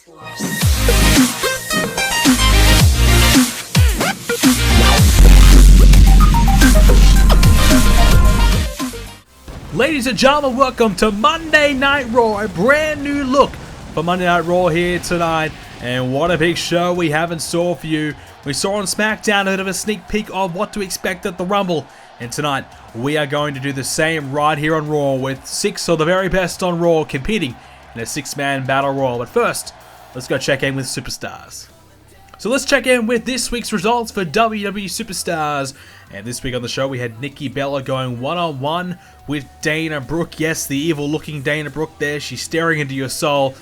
Ladies and gentlemen, welcome to Monday Night Raw, a brand new look for Monday Night Raw here tonight. And what a big show we have in store for you. We saw on Smackdown a bit of a sneak peek of what to expect at the Rumble. And tonight, we are going to do the same right here on Raw with 6 of the very best on Raw competing in a 6-man battle royal. But first, let's go check in with Superstars. So let's check in with this week's results for WWE Superstars. And this week on the show, we had Nikki Bella going one-on-one with Dana Brooke. Yes, the evil-looking Dana Brooke there. She's staring into your soul.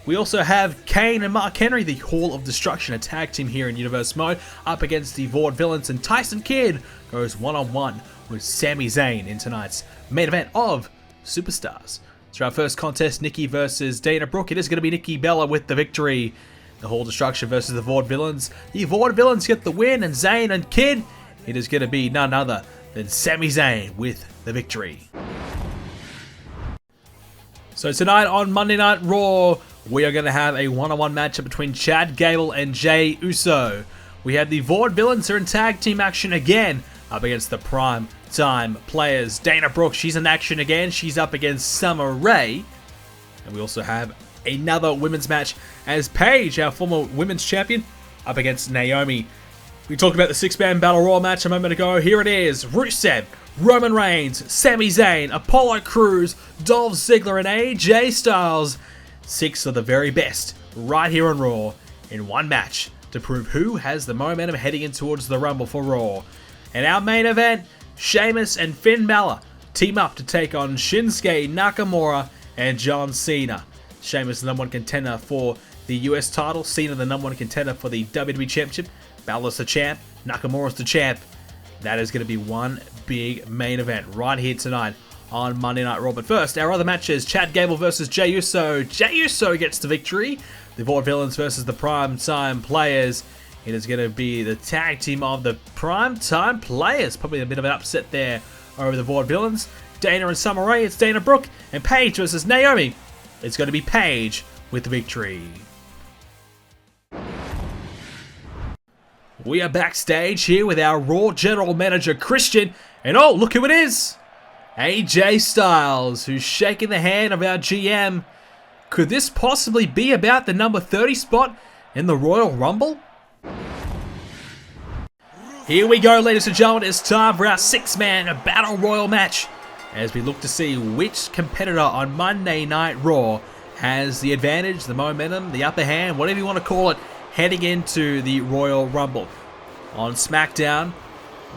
We also have Kane and Mark Henry, the Hall of Destruction, a tag team here in Universe Mode, up against the Vaudevillains. And Tyson Kidd goes one-on-one with Sami Zayn in tonight's main event of Superstars. So our first contest, Nikki versus Dana Brooke. It is going to be Nikki Bella with the victory. The Hall of Destruction versus the Vaudevillains. The Vaudevillains get the win, and Zayn and Kidd, it is going to be none other than Sami Zayn with the victory. So tonight on Monday Night Raw, we are going to have a one-on-one matchup between Chad Gable and Jey Uso. We have the Vaudevillains are in tag team action again, up against the Prime Time Players. Dana Brooke, she's in action again. She's up against Summer Rae. And we also have another women's match as Paige, our former women's champion, up against Naomi. We talked about the 6-man Battle Royal match a moment ago. Here it is. Rusev, Roman Reigns, Sami Zayn, Apollo Crews, Dolph Ziggler, and AJ Styles. 6 of the very best right here on Raw in one match to prove who has the momentum heading in towards the Rumble for Raw. And our main event, Sheamus and Finn Balor team up to take on Shinsuke Nakamura and John Cena. Sheamus, the number 1 contender for the US title. Cena, the number 1 contender for the WWE Championship. Balor's the champ. Nakamura's the champ. That is going to be one big main event right here tonight on Monday Night Raw. But first, our other matches, Chad Gable versus Jey Uso. Jey Uso gets the victory. The Vaudevillains versus the Prime Time Players. It is going to be the tag team of the Prime Time Players. Probably a bit of an upset there over the Vaudevillains. Dana and Summer Rae, it's Dana Brooke. And Paige versus Naomi. It's going to be Paige with the victory. We are backstage here with our Raw General Manager Christian. And oh, look who it is. AJ Styles, who's shaking the hand of our GM. Could this possibly be about the number 30 spot in the Royal Rumble? Here we go, ladies and gentlemen. It's time for our 6-man Battle Royal match, as we look to see which competitor on Monday Night Raw has the advantage, the momentum, the upper hand, whatever you want to call it, heading into the Royal Rumble. On Smackdown,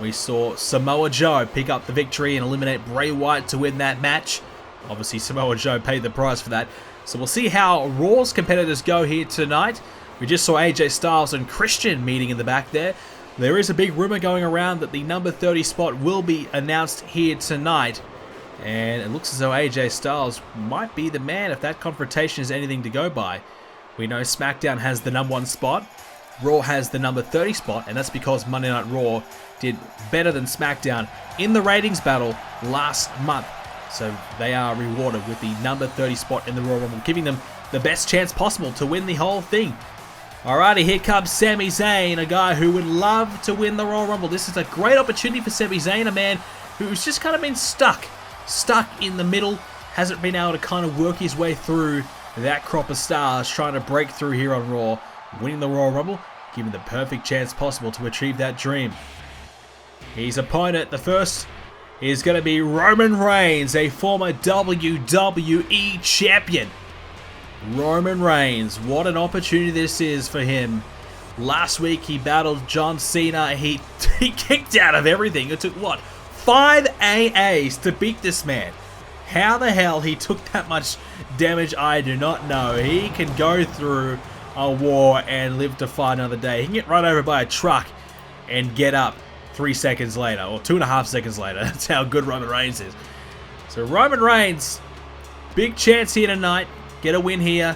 we saw Samoa Joe pick up the victory and eliminate Bray Wyatt to win that match. Obviously, Samoa Joe paid the price for that. So we'll see how Raw's competitors go here tonight. We just saw AJ Styles and Christian meeting in the back there. There is a big rumor going around that the number 30 spot will be announced here tonight. And it looks as though AJ Styles might be the man if that confrontation is anything to go by. We know SmackDown has the number 1 spot. Raw has the number 30 spot, and that's because Monday Night Raw did better than SmackDown in the ratings battle last month. So they are rewarded with the number 30 spot in the Royal Rumble, giving them the best chance possible to win the whole thing. Alrighty, here comes Sami Zayn, a guy who would love to win the Royal Rumble. This is a great opportunity for Sami Zayn, a man who's just kind of been stuck in the middle, hasn't been able to kind of work his way through that crop of stars, trying to break through here on Raw, winning the Royal Rumble, giving the perfect chance possible to achieve that dream. His opponent, the first, is going to be Roman Reigns, a former WWE champion. Roman Reigns, what an opportunity this is for him. Last week he battled John Cena. He kicked out of everything. It took, what, 5 AAs to beat this man. How the hell he took that much damage, I do not know. He can go through a war and live to fight another day. He can get run over by a truck and get up 3 seconds later, or 2.5 seconds later. That's how good Roman Reigns is. So Roman Reigns, big chance here tonight. Get a win here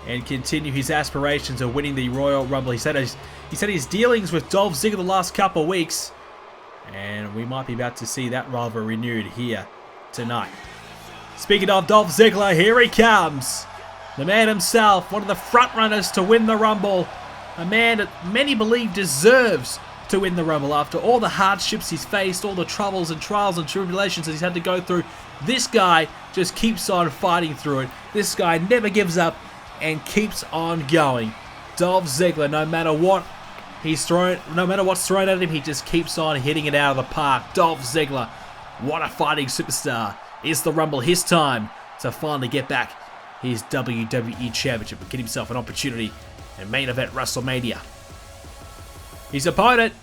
and continue his aspirations of winning the Royal Rumble. He said his dealings with Dolph Ziggler the last couple of weeks, and we might be about to see that rivalry renewed here tonight. Speaking of Dolph Ziggler, here he comes. The man himself, one of the front runners to win the Rumble. A man that many believe deserves to win the Rumble after all the hardships he's faced, all the troubles and trials and tribulations that he's had to go through. This guy just keeps on fighting through it. This guy never gives up and keeps on going. Dolph Ziggler, no matter what he's thrown, no matter what's thrown at him, he just keeps on hitting it out of the park. Dolph Ziggler, what a fighting superstar. Is the Rumble his time to finally get back his WWE Championship and get himself an opportunity in main event WrestleMania? His opponent,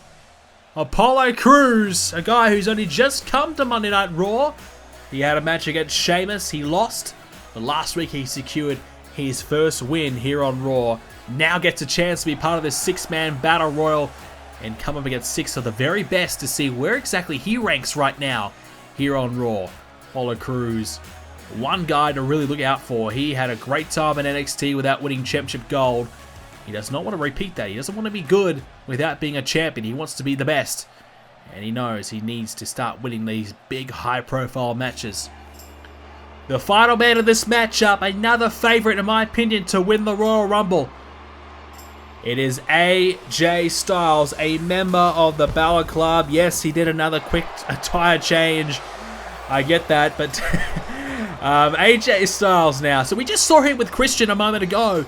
Apollo Crews, a guy who's only just come to Monday Night Raw. He had a match against Sheamus, he lost, but last week he secured his first win here on Raw. Now gets a chance to be part of this 6-man battle royal and come up against 6 of the very best to see where exactly he ranks right now here on Raw. Apollo Crews, one guy to really look out for. He had a great time in NXT without winning championship gold. He does not want to repeat that. He doesn't want to be good without being a champion. He wants to be the best. And he knows he needs to start winning these big, high-profile matches. The final man of this matchup, another favorite in my opinion to win the Royal Rumble. It is AJ Styles, a member of the Balor Club. Yes, he did another quick attire change. I get that, but AJ Styles now. So we just saw him with Christian a moment ago.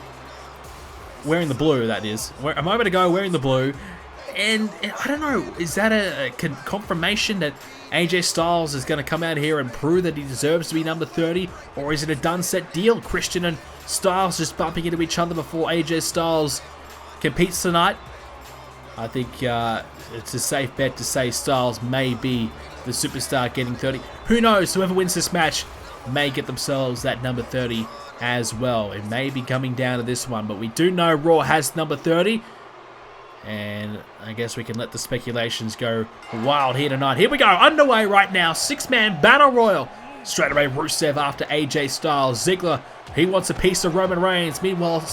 Wearing the blue, that is. A moment ago, wearing the blue. And I don't know, is that a confirmation that AJ Styles is going to come out here and prove that he deserves to be number 30? Or is it a done set deal? Christian and Styles just bumping into each other before AJ Styles competes tonight? I think it's a safe bet to say Styles may be the superstar getting 30. Who knows? Whoever wins this match may get themselves that number 30 as well. It may be coming down to this one, but we do know Raw has number 30. And I guess we can let the speculations go wild here tonight. Here we go, underway right now. 6-man battle royal. Straight away Rusev after AJ Styles. Ziggler, he wants a piece of Roman Reigns. Meanwhile,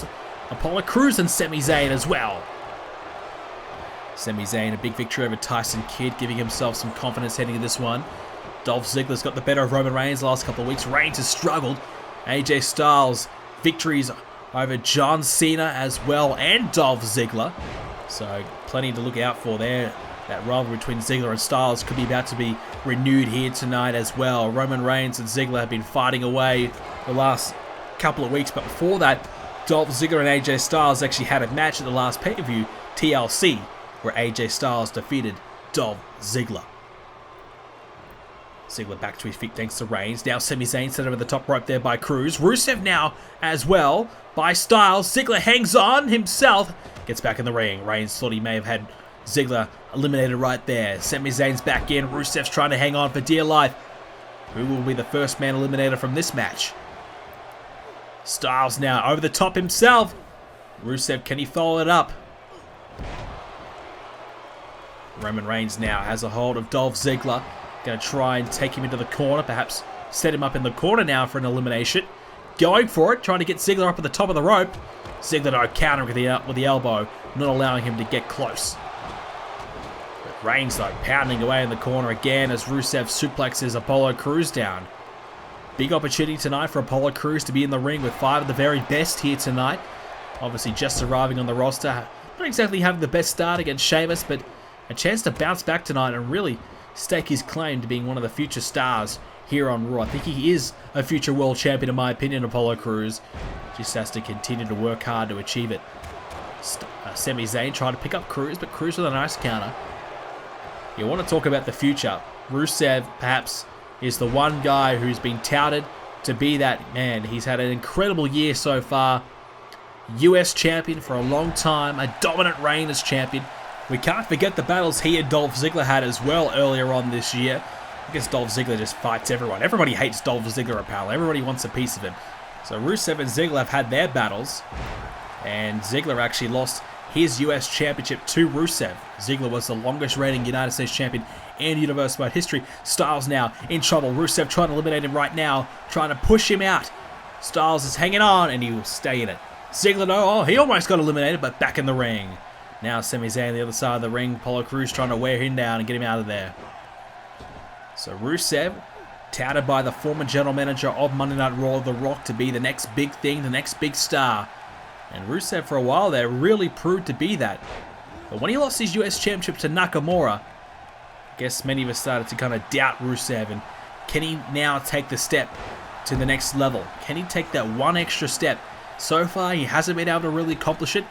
Apollo Crews and Sami Zayn as well. Sami Zayn, a big victory over Tyson Kidd, giving himself some confidence heading into this one. Dolph Ziggler's got the better of Roman Reigns the last couple of weeks. Reigns has struggled. AJ Styles, victories over John Cena as well, and Dolph Ziggler. So plenty to look out for there. That rivalry between Ziggler and Styles could be about to be renewed here tonight as well. Roman Reigns and Ziggler have been fighting away the last couple of weeks, but before that, Dolph Ziggler and AJ Styles actually had a match at the last pay-per-view, TLC, where AJ Styles defeated Dolph Ziggler. Ziggler back to his feet thanks to Reigns. Now Sami Zayn set over the top rope there by Crews. Rusev now as well by Styles. Ziggler hangs on himself. Gets back in the ring. Reigns thought he may have had Ziggler eliminated right there. Sami Zayn's back in. Rusev's trying to hang on for dear life. Who will be the first man eliminator from this match? Styles now over the top himself. Rusev, can he follow it up? Roman Reigns now has a hold of Dolph Ziggler. Going to try and take him into the corner. Perhaps set him up in the corner now for an elimination. Going for it. Trying to get Ziggler up at the top of the rope. Ziggler though countering with the elbow. Not allowing him to get close. But Reigns though pounding away in the corner again as Rusev suplexes Apollo Crews down. Big opportunity tonight for Apollo Crews to be in the ring with 5 of the very best here tonight. Obviously just arriving on the roster. Not exactly having the best start against Sheamus, but a chance to bounce back tonight and really stake his claim to being one of the future stars here on Raw. I think he is a future world champion in my opinion, Apollo Crews. Just has to continue to work hard to achieve it. Sami Zayn trying to pick up Crews, but Crews with a nice counter. You want to talk about the future. Rusev perhaps is the one guy who's been touted to be that man. He's had an incredible year so far. US champion for a long time, a dominant reign as champion. We can't forget the battles he and Dolph Ziggler had as well earlier on this year. I guess Dolph Ziggler just fights everyone. Everybody hates Dolph Ziggler apparently. Everybody wants a piece of him. So Rusev and Ziggler have had their battles. And Ziggler actually lost his US Championship to Rusev. Ziggler was the longest reigning United States champion in Universal World history. Styles now in trouble. Rusev trying to eliminate him right now. Trying to push him out. Styles is hanging on and he will stay in it. Ziggler, no, he almost got eliminated, but back in the ring. Now Sami Zayn on the other side of the ring. Apollo Crews trying to wear him down and get him out of there. So Rusev touted by the former general manager of Monday Night Raw, The Rock, to be the next big thing, the next big star. And Rusev, for a while there, really proved to be that. But when he lost his US Championship to Nakamura, I guess many of us started to kind of doubt Rusev. And can he now take the step to the next level? Can he take that one extra step? So far, he hasn't been able to really accomplish it.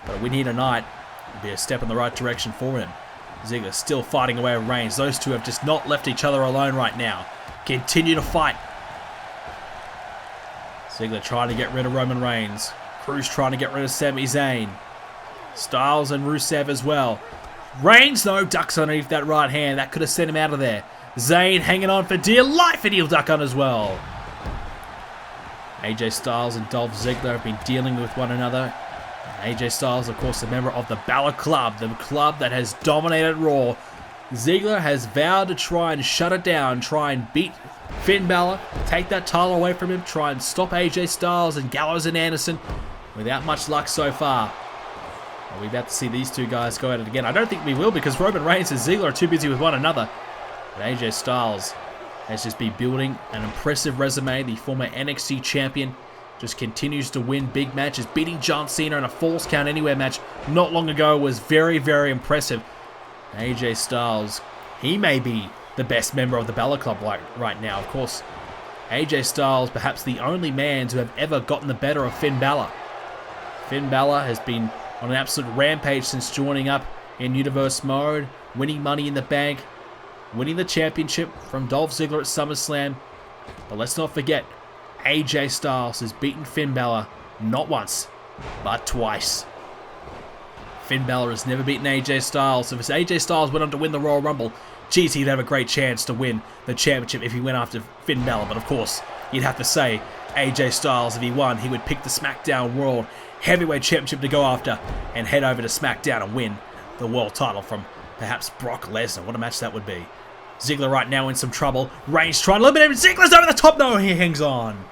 But a win here tonight would be a step in the right direction for him. Ziggler still fighting away with Reigns. Those two have just not left each other alone right now. Continue to fight. Ziggler trying to get rid of Roman Reigns. Cruz trying to get rid of Sami Zayn. Styles and Rusev as well. Reigns, though, ducks underneath that right hand. That could have sent him out of there. Zayn hanging on for dear life, and he'll duck on as well. AJ Styles and Dolph Ziggler have been dealing with one another. AJ Styles, of course, a member of the Balor Club, the club that has dominated Raw. Ziggler has vowed to try and shut it down, try and beat Finn Balor, take that title away from him, try and stop AJ Styles and Gallows and Anderson. Without much luck so far. Are we about to see these two guys go at it again? I don't think we will, because Roman Reigns and Ziggler are too busy with one another. But AJ Styles has just been building an impressive resume. The former NXT champion just continues to win big matches. Beating John Cena in a Falls Count Anywhere match not long ago was very, very impressive. AJ Styles, he may be the best member of the Balor Club right now. Of course, AJ Styles, perhaps the only man to have ever gotten the better of Finn Balor. Finn Balor has been on an absolute rampage since joining up in Universe mode, winning Money in the Bank, winning the championship from Dolph Ziggler at SummerSlam. But let's not forget, AJ Styles has beaten Finn Balor not once, but twice. Finn Balor has never beaten AJ Styles. If AJ Styles went on to win the Royal Rumble, geez, he'd have a great chance to win the championship if he went after Finn Balor. But of course, you'd have to say AJ Styles, if he won, he would pick the Smackdown World Heavyweight Championship to go after and head over to Smackdown and win the world title from perhaps Brock Lesnar. What a match that would be. Ziggler right now in some trouble. Reigns trying to eliminate him. Ziggler's over the top. No, he hangs on.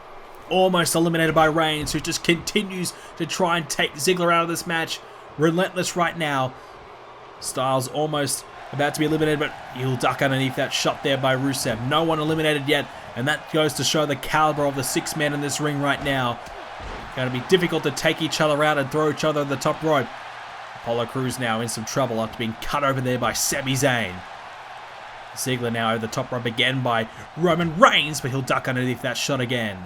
Almost eliminated by Reigns, who just continues to try and take Ziggler out of this match. Relentless right now. Styles almost about to be eliminated, but he'll duck underneath that shot there by Rusev. No one eliminated yet, and that goes to show the caliber of the six men in this ring right now. Going to be difficult to take each other out and throw each other at the top rope. Apollo Crews now in some trouble after being cut over there by Sami Zayn. Ziggler now over the top rope again by Roman Reigns, but he'll duck underneath that shot again.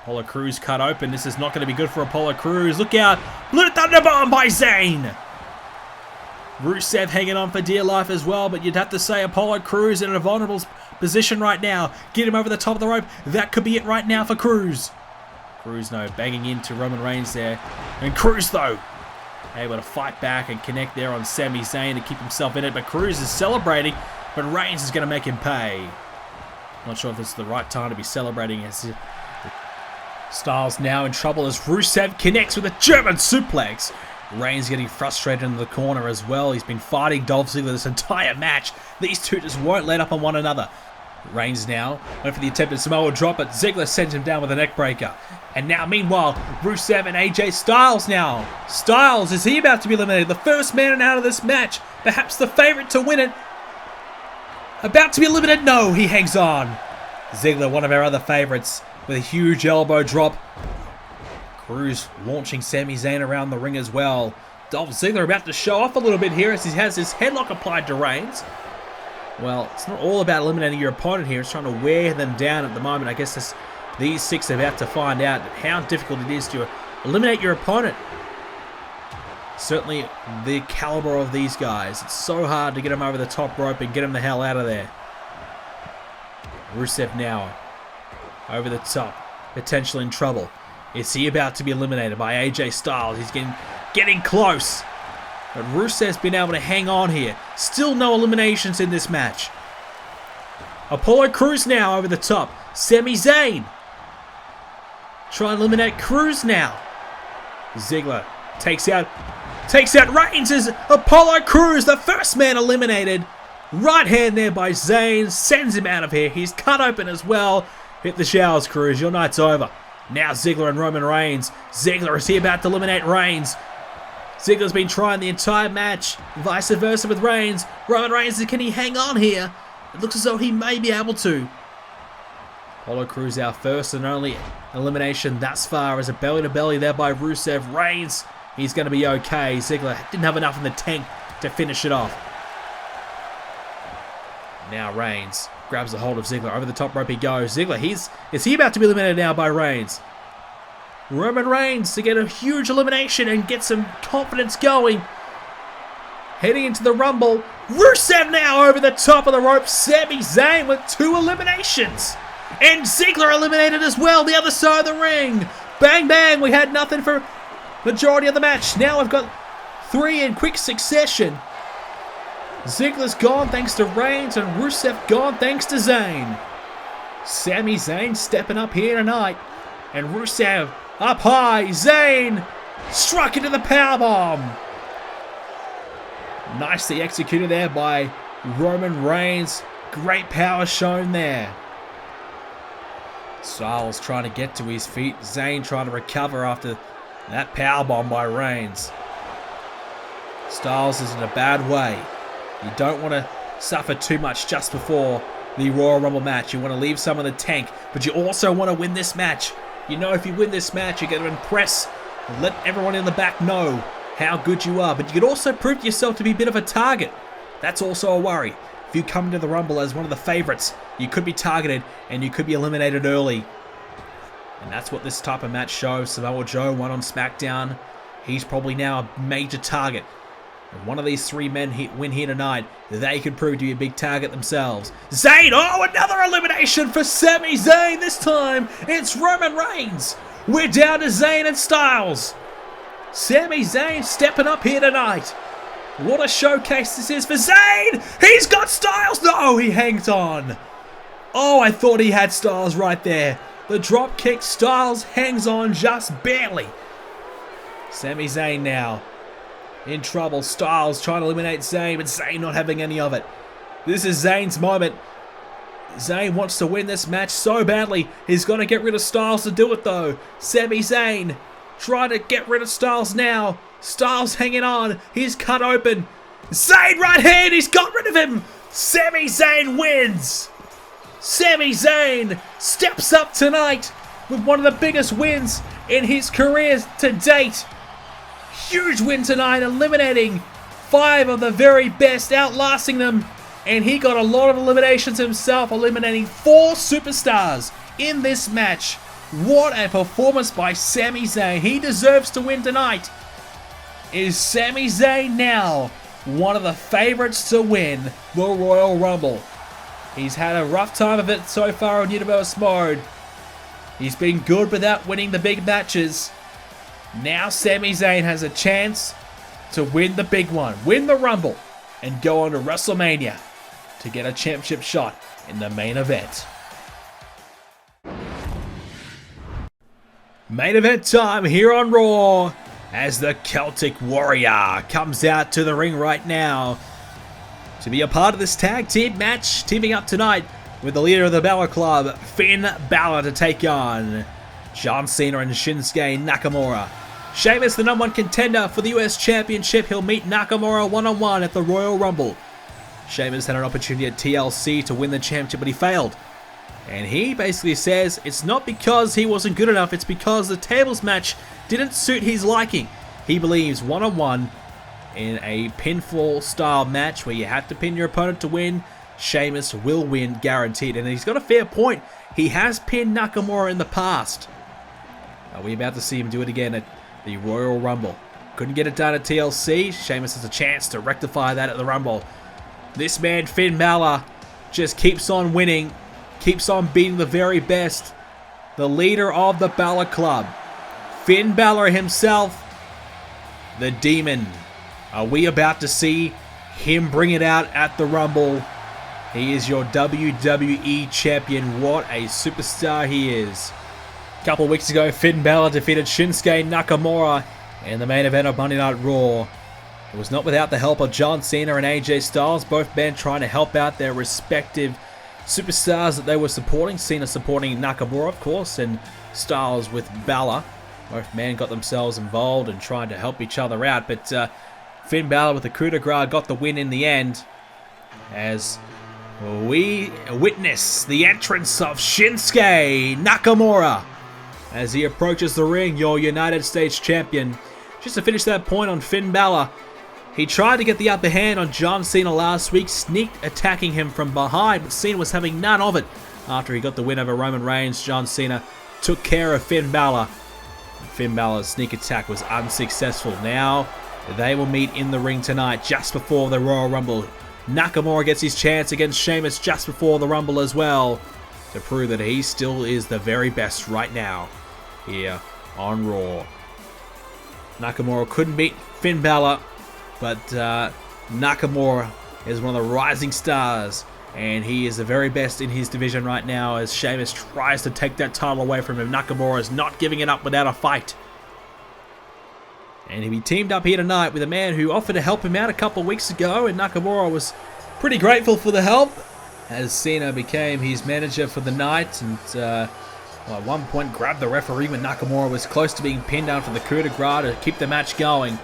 Apollo Crews cut open. This is not going to be good for Apollo Crews. Look out! Blue Thunder Bomb by Zayn! Rusev hanging on for dear life as well, but you'd have to say Apollo Crews in a vulnerable position right now. Get him over the top of the rope. That could be it right now for Crews. Crews, no, banging into Roman Reigns there. And Crews, though, able to fight back and connect there on Sami Zayn to keep himself in it. But Crews is celebrating, but Reigns is going to make him pay. Not sure if it's the right time to be celebrating, as Styles now in trouble as Rusev connects with a German suplex. Reigns getting frustrated in the corner as well. He's been fighting Dolph Ziggler this entire match. These two just won't let up on one another. Reigns now went for the attempted Samoa drop, but Ziggler sends him down with a neck breaker. And now, meanwhile, Rusev and AJ Styles now. Styles, is he about to be eliminated? The first man out of this match. Perhaps the favorite to win it. About to be eliminated? No, he hangs on. Ziggler, one of our other favorites, with a huge elbow drop. Crews launching Sami Zayn around the ring as well. Dolph Ziggler about to show off a little bit here as he has his headlock applied to Reigns. Well, it's not all about eliminating your opponent here. It's trying to wear them down at the moment. I guess these six are about to find out how difficult it is to eliminate your opponent. Certainly the caliber of these guys. It's so hard to get them over the top rope and get them the hell out of there. Rusev now over the top, potentially in trouble. Is he about to be eliminated by AJ Styles? He's getting close. But Rusev's been able to hang on here. Still no eliminations in this match. Apollo Crews now over the top. Sami Zayn. Try and eliminate Crews now. Ziggler takes out Reigns as Apollo Crews, the first man eliminated. Right hand there by Zayn. Sends him out of here. He's cut open as well. Hit the showers, Crews. Your night's over. Now Ziggler and Roman Reigns. Ziggler, is he about to eliminate Reigns? Ziggler's been trying the entire match. Vice versa with Reigns. Roman Reigns, can he hang on here? It looks as though he may be able to. Apollo Crews, our first and only elimination thus far, as a belly-to-belly there by Rusev. Reigns, he's going to be okay. Ziggler didn't have enough in the tank to finish it off. Now Reigns grabs a hold of Ziggler. Over the top rope he goes. Ziggler, is he about to be eliminated now by Reigns? Roman Reigns to get a huge elimination and get some confidence going. Heading into the Rumble. Rusev now over the top of the rope. Sami Zayn with 2 eliminations. And Ziggler eliminated as well, the other side of the ring. Bang, bang. We had nothing for majority of the match. Now we've got 3 in quick succession. Ziggler's gone thanks to Reigns, and Rusev gone thanks to Zayn. Sami Zayn stepping up here tonight. And Rusev up high. Zayn struck into the powerbomb. Nicely executed there by Roman Reigns. Great power shown there. Styles trying to get to his feet. Zayn trying to recover after that powerbomb by Reigns. Styles is in a bad way. You don't want to suffer too much just before the Royal Rumble match. You want to leave some in the tank, but you also want to win this match. You know, if you win this match, you're going to impress and let everyone in the back know how good you are. But you could also prove to yourself to be a bit of a target. That's also a worry. If you come into the Rumble as one of the favorites, you could be targeted and you could be eliminated early. And that's what this type of match shows. Samoa Joe won on Smackdown. He's probably now a major target. If one of these 3 men win here tonight, they could prove to be a big target themselves. Zayn, oh, another elimination for Sami Zayn. This time, it's Roman Reigns. We're down to Zayn and Styles. Sami Zayn stepping up here tonight. What a showcase this is for Zayn. He's got Styles. No, he hangs on. Oh, I thought he had Styles right there. The drop kick, Styles hangs on just barely. Sami Zayn now in trouble. Styles trying to eliminate Zayn, but Zayn not having any of it. This is Zayn's moment. Zayn wants to win this match so badly. He's going to get rid of Styles to do it though. Sami Zayn trying to get rid of Styles now. Styles hanging on. He's cut open. Zayn right hand. He's got rid of him. Sami Zayn wins. Sami Zayn steps up tonight with one of the biggest wins in his career to date. Huge win tonight, eliminating 5 of the very best, outlasting them. And he got a lot of eliminations himself, eliminating 4 superstars in this match. What a performance by Sami Zayn. He deserves to win tonight. Is Sami Zayn now one of the favorites to win the Royal Rumble? He's had a rough time of it so far on Universe Mode. He's been good without winning the big matches. Now Sami Zayn has a chance to win the big one, win the Rumble, and go on to WrestleMania to get a championship shot in the main event. Main event time here on Raw as the Celtic Warrior comes out to the ring right now to be a part of this tag team match, teaming up tonight with the leader of the Balor Club, Finn Balor, to take on John Cena and Shinsuke Nakamura. Sheamus, the #1 contender for the US Championship, he'll meet Nakamura one-on-one at the Royal Rumble. Sheamus had an opportunity at TLC to win the championship, but he failed. And he basically says it's not because he wasn't good enough, it's because the tables match didn't suit his liking. He believes one-on-one in a pinfall style match where you have to pin your opponent to win, Sheamus will win guaranteed. And he's got a fair point. He has pinned Nakamura in the past. Are we about to see him do it again at the Royal Rumble? Couldn't get it done at TLC. Sheamus has a chance to rectify that at the Rumble. This man, Finn Balor, just keeps on winning, keeps on beating the very best. The leader of the Balor Club, Finn Balor himself, the Demon. Are we about to see him bring it out at the Rumble? He is your WWE Champion. What a superstar he is. A couple of weeks ago, Finn Balor defeated Shinsuke Nakamura in the main event of Monday Night Raw. It was not without the help of John Cena and AJ Styles, both men trying to help out their respective superstars that they were supporting. Cena supporting Nakamura, of course, and Styles with Balor. Both men got themselves involved and trying to help each other out, but Finn Balor with the coup de grace got the win in the end, as we witness the entrance of Shinsuke Nakamura as he approaches the ring, your United States champion. Just to finish that point on Finn Balor, he tried to get the upper hand on John Cena last week, sneaked attacking him from behind, but Cena was having none of it. After he got the win over Roman Reigns, John Cena took care of Finn Balor. Finn Balor's sneak attack was unsuccessful. Now they will meet in the ring tonight just before the Royal Rumble. Nakamura gets his chance against Sheamus just before the Rumble as well, to prove that he still is the very best right now here on Raw. Nakamura couldn't beat Finn Balor, but Nakamura is one of the rising stars, and he is the very best in his division right now as Sheamus tries to take that title away from him. Nakamura is not giving it up without a fight. And he teamed up here tonight with a man who offered to help him out a couple of weeks ago, and Nakamura was pretty grateful for the help as Cena became his manager for the night, and at one point grabbed the referee when Nakamura was close to being pinned after the coup de grace to keep the match going.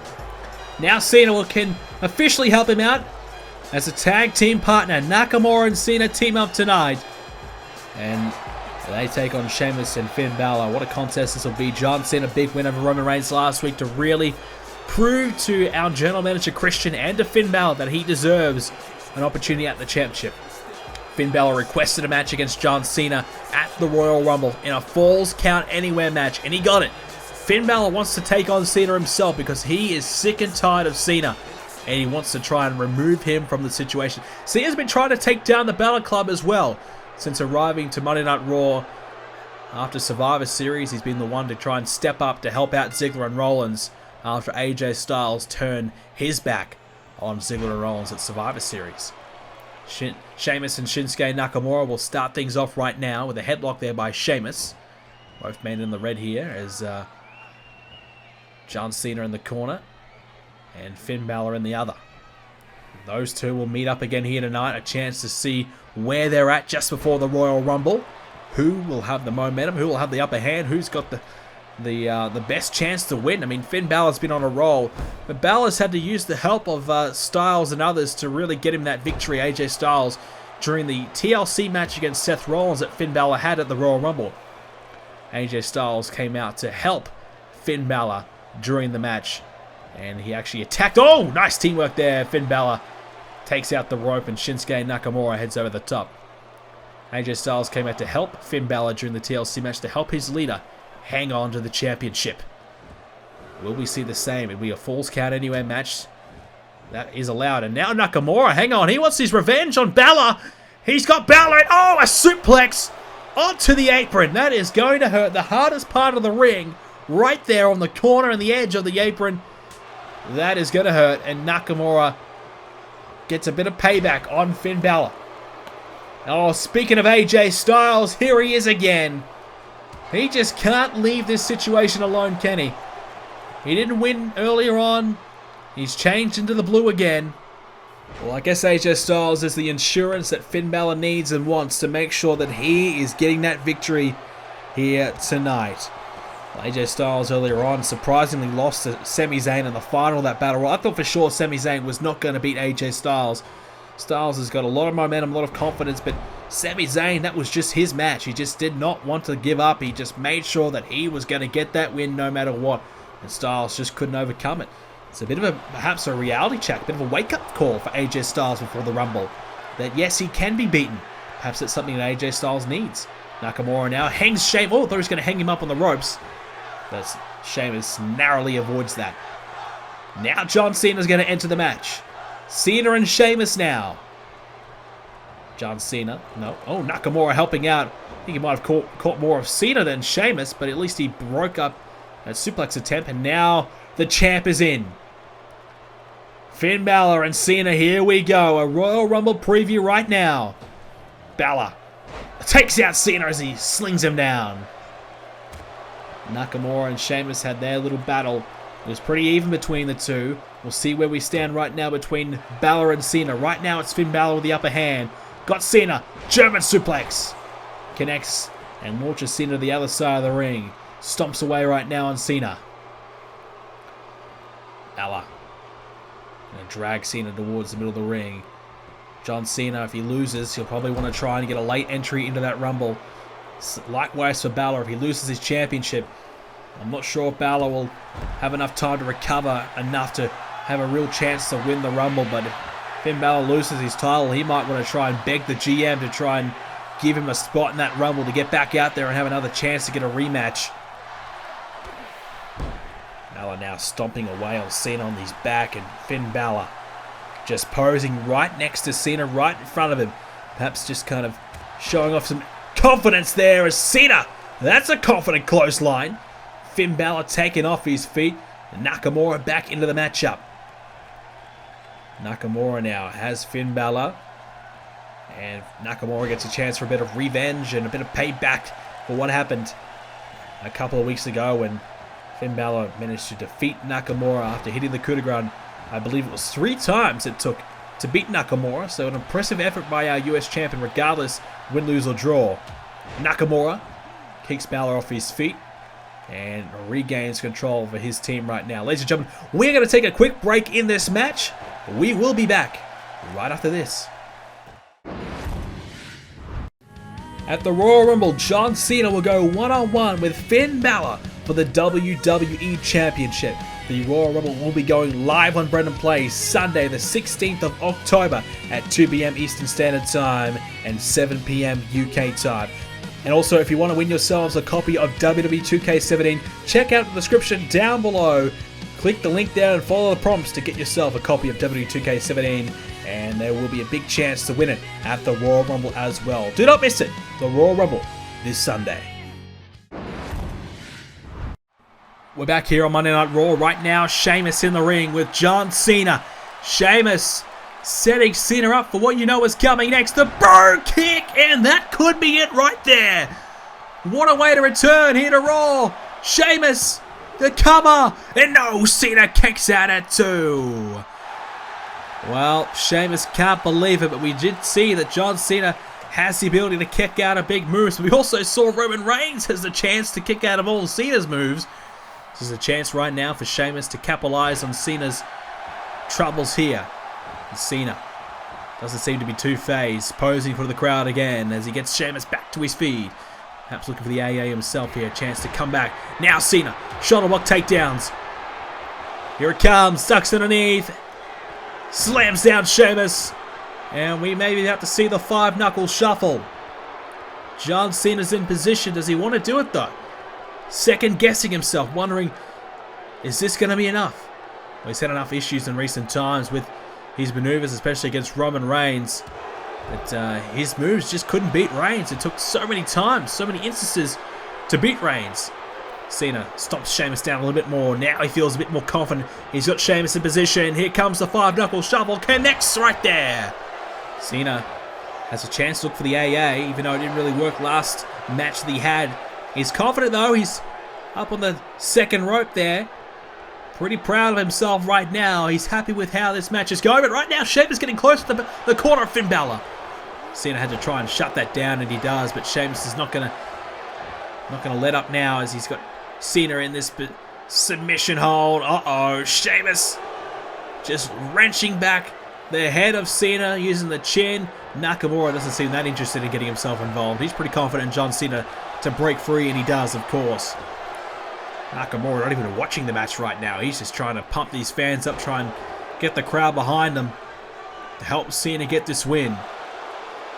Now Cena can officially help him out as a tag team partner. Nakamura and Cena team up tonight, and they take on Sheamus and Finn Balor. What a contest this will be. John Cena, big win over Roman Reigns last week to really prove to our general manager Christian and to Finn Balor that he deserves an opportunity at the championship. Finn Balor requested a match against John Cena at the Royal Rumble in a Falls Count Anywhere match, and he got it. Finn Balor wants to take on Cena himself because he is sick and tired of Cena, and he wants to try and remove him from the situation. Cena's been trying to take down the Balor Club as well. Since arriving to Monday Night Raw after Survivor Series, he's been the one to try and step up to help out Ziggler and Rollins after AJ Styles turned his back on Ziggler and Rollins at Survivor Series. Sheamus and Shinsuke Nakamura will start things off right now with a headlock there by Sheamus. Both men in the red here as John Cena in the corner and Finn Balor in the other. Those two will meet up again here tonight, a chance to see where they're at just before the Royal Rumble. Who will have the momentum? Who will have the upper hand? Who's got the best chance to win? I mean, Finn Balor's been on a roll, but Balor's had to use the help of Styles and others to really get him that victory. AJ Styles during the TLC match against Seth Rollins that Finn Balor had at the Royal Rumble. AJ Styles came out to help Finn Balor during the match, and he actually attacked. Oh, nice teamwork there. Finn Balor takes out the rope, and Shinsuke Nakamura heads over the top. AJ Styles came out to help Finn Balor during the TLC match to help his leader hang on to the championship. Will we see the same? It'll be a Falls Count Anywhere match. That is allowed. And now Nakamura, hang on, he wants his revenge on Balor. He's got Balor. Oh, a suplex onto the apron. That is going to hurt. The hardest part of the ring, right there on the corner and the edge of the apron. That is going to hurt. And Nakamura gets a bit of payback on Finn Balor. Oh, speaking of AJ Styles, here he is again. He just can't leave this situation alone, can he? He didn't win earlier on. He's changed into the blue again. Well, I guess AJ Styles is the insurance that Finn Balor needs and wants to make sure that he is getting that victory here tonight. AJ Styles earlier on surprisingly lost to Sami Zayn in the final of that battle royal. I thought for sure Sami Zayn was not going to beat AJ Styles. Styles has got a lot of momentum, a lot of confidence, but Sami Zayn, that was just his match. He just did not want to give up. He just made sure that he was going to get that win no matter what, and Styles just couldn't overcome it. It's a bit of perhaps a reality check, a bit of a wake-up call for AJ Styles before the Rumble, that yes, he can be beaten. Perhaps it's something that AJ Styles needs. Nakamura now hangs Sheamus. Oh, I thought he was going to hang him up on the ropes. But Sheamus narrowly avoids that. Now John Cena's going to enter the match. Cena and Sheamus now. John Cena. No. Oh, Nakamura helping out. I think he might have caught more of Cena than Sheamus, but at least he broke up that suplex attempt, and now the champ is in. Finn Balor and Cena, here we go. A Royal Rumble preview right now. Balor takes out Cena as he slings him down. Nakamura and Sheamus had their little battle. It was pretty even between the two. We'll see where we stand right now between Balor and Cena. Right now it's Finn Balor with the upper hand. Got Cena. German suplex. Connects and launches Cena to the other side of the ring. Stomps away right now on Cena. Balor gonna drag Cena towards the middle of the ring. John Cena, if he loses, he'll probably want to try and get a late entry into that Rumble. Likewise for Balor, if he loses his championship, I'm not sure if Balor will have enough time to recover enough to have a real chance to win the Rumble. But if Finn Balor loses his title, he might want to try and beg the GM to try and give him a spot in that Rumble to get back out there and have another chance to get a rematch. Balor now stomping away on Cena on his back, and Finn Balor just posing right next to Cena, right in front of him. Perhaps just kind of showing off some confidence there as Cena. That's a confident clothesline. Finn Balor taken off his feet. Nakamura back into the matchup. Nakamura now has Finn Balor. And Nakamura gets a chance for a bit of revenge and a bit of payback for what happened a couple of weeks ago when Finn Balor managed to defeat Nakamura after hitting the coup de grace. I believe it was 3 times it took to beat Nakamura. So an impressive effort by our US champion regardless, win, lose or draw. Nakamura kicks Balor off his feet and regains control over his team right now. Ladies and gentlemen, we're going to take a quick break in this match. We will be back right after this. At the Royal Rumble, John Cena will go one-on-one with Finn Balor for the WWE Championship. The Royal Rumble will be going live on BrendenPlayz Sunday the 16th of October at 2 PM Eastern Standard Time and 7 PM UK time. And also, if you want to win yourselves a copy of WWE 2k17, check out the description down below. Click the link there and follow the prompts to get yourself a copy of WWE 2k17, and there will be a big chance to win it at the Royal Rumble as well. Do not miss it, the Royal Rumble this Sunday. We're back here on Monday Night Raw. Right now, Sheamus in the ring with John Cena. Sheamus setting Cena up for what you know is coming next. The Bro Kick, and that could be it right there. What a way to return here to Raw. Sheamus, the cover, and no, Cena kicks out at 2. Well, Sheamus can't believe it, but we did see that John Cena has the ability to kick out of big moves. We also saw Roman Reigns has the chance to kick out of all Cena's moves. This is a chance right now for Sheamus to capitalize on Cena's troubles here. And Cena doesn't seem to be too phased, posing for the crowd again as he gets Sheamus back to his feet. Perhaps looking for the AA himself here, a chance to come back. Now Cena, shoulder block takedowns. Here it comes, ducks underneath, slams down Sheamus, and we maybe have to see the 5-knuckle shuffle. John Cena's in position. Does he want to do it though? Second guessing himself, wondering, is this going to be enough? Well, he's had enough issues in recent times with his maneuvers, especially against Roman Reigns. But his moves just couldn't beat Reigns. It took so many times, so many instances to beat Reigns. Cena stops Sheamus down a little bit more. Now he feels a bit more confident. He's got Sheamus in position. Here comes the 5-knuckle shuffle. Connects right there. Cena has a chance to look for the AA, even though it didn't really work last match that he had. He's confident though. He's up on the second rope there. Pretty proud of himself right now. He's happy with how this match is going. But right now, Sheamus getting close to the corner of Finn Balor. Cena had to try and shut that down, and he does. But Sheamus is not gonna let up now as he's got Cena in this submission hold. Uh-oh, Sheamus just wrenching back the head of Cena using the chin. Nakamura doesn't seem that interested in getting himself involved. He's pretty confident in John Cena to break free, and he does, of course. Nakamura not even watching the match right now. He's just trying to pump these fans up, try and get the crowd behind him to help Cena get this win.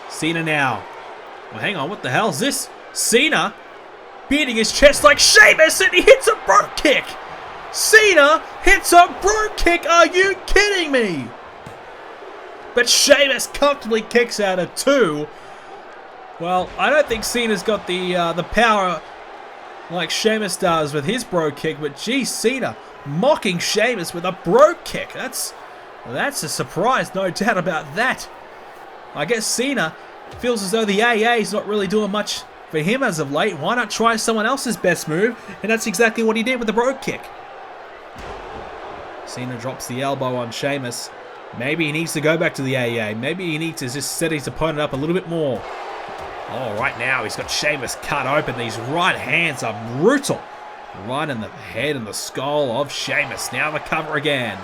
Cena now. Well, hang on, what the hell is this? Cena beating his chest like Sheamus, and he hits a brogue kick. Cena hits a brogue kick. Are you kidding me? But Sheamus comfortably kicks out at 2. Well, I don't think Cena's got the power like Sheamus does with his brogue kick, but geez, Cena mocking Sheamus with a brogue kick. That's a surprise, no doubt about that. I guess Cena feels as though the AA is not really doing much for him as of late. Why not try someone else's best move? And that's exactly what he did with the brogue kick. Cena drops the elbow on Sheamus. Maybe he needs to go back to the AA. Maybe he needs to just set his opponent up a little bit more. Oh, right now he's got Sheamus cut open. These right hands are brutal. Right in the head and the skull of Sheamus. Now the cover again.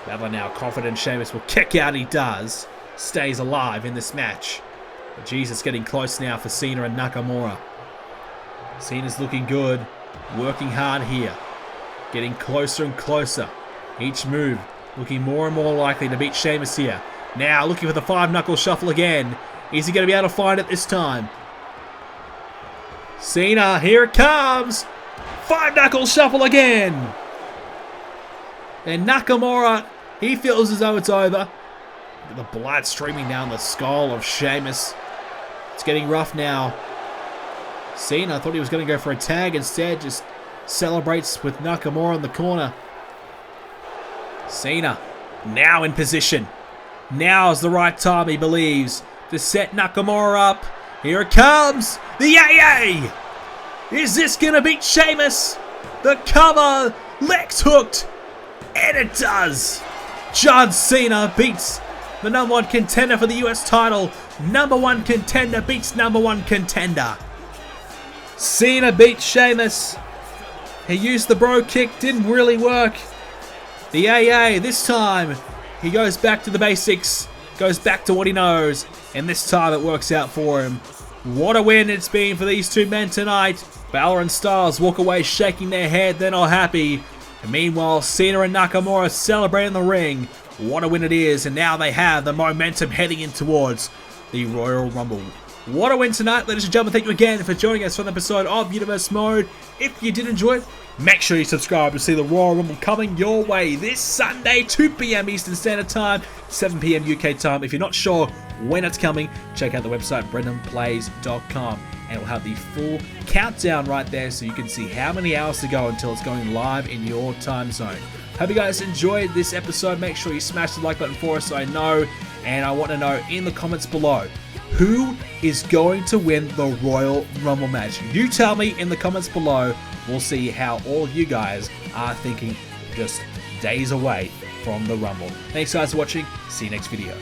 Balor now confident Sheamus will kick out. He does. Stays alive in this match. But Jesus, getting close now for Cena and Nakamura. Cena's looking good. Working hard here. Getting closer and closer. Each move looking more and more likely to beat Sheamus here. Now looking for the 5-knuckle shuffle again. Is he going to be able to find it this time? Cena, here it comes. 5-knuckle shuffle again. And Nakamura, he feels as though it's over. The blood streaming down the skull of Sheamus. It's getting rough now. Cena thought he was going to go for a tag. Instead, just celebrates with Nakamura in the corner. Cena now in position. Now is the right time, he believes, to set Nakamura up. Here it comes. The AA. Is this going to beat Sheamus? The cover. Legs hooked. And it does. John Cena beats the #1 contender for the US title. #1 contender beats #1 contender. Cena beats Sheamus. He used the bro kick. Didn't really work. The AA, this time, he goes back to the basics. Goes back to what he knows. And this time it works out for him. What a win it's been for these two men tonight. Balor and Styles walk away shaking their head. They're not happy. And meanwhile, Cena and Nakamura celebrate in the ring. What a win it is. And now they have the momentum heading in towards the Royal Rumble. What a win tonight, ladies and gentlemen. Thank you again for joining us for an episode of Universe Mode. If you did enjoy it, make sure you subscribe to see the Royal Rumble coming your way this Sunday, 2 PM Eastern Standard Time, 7 PM UK time. If you're not sure when it's coming, check out the website BrendenPlayz.com, and it will have the full countdown right there so you can see how many hours to go until it's going live in your time zone. Hope you guys enjoyed this episode. Make sure you smash the like button for us so I know, and I want to know in the comments below, who is going to win the Royal Rumble match? You tell me in the comments below. We'll see how all of you guys are thinking just days away from the Rumble. Thanks guys for watching. See you next video.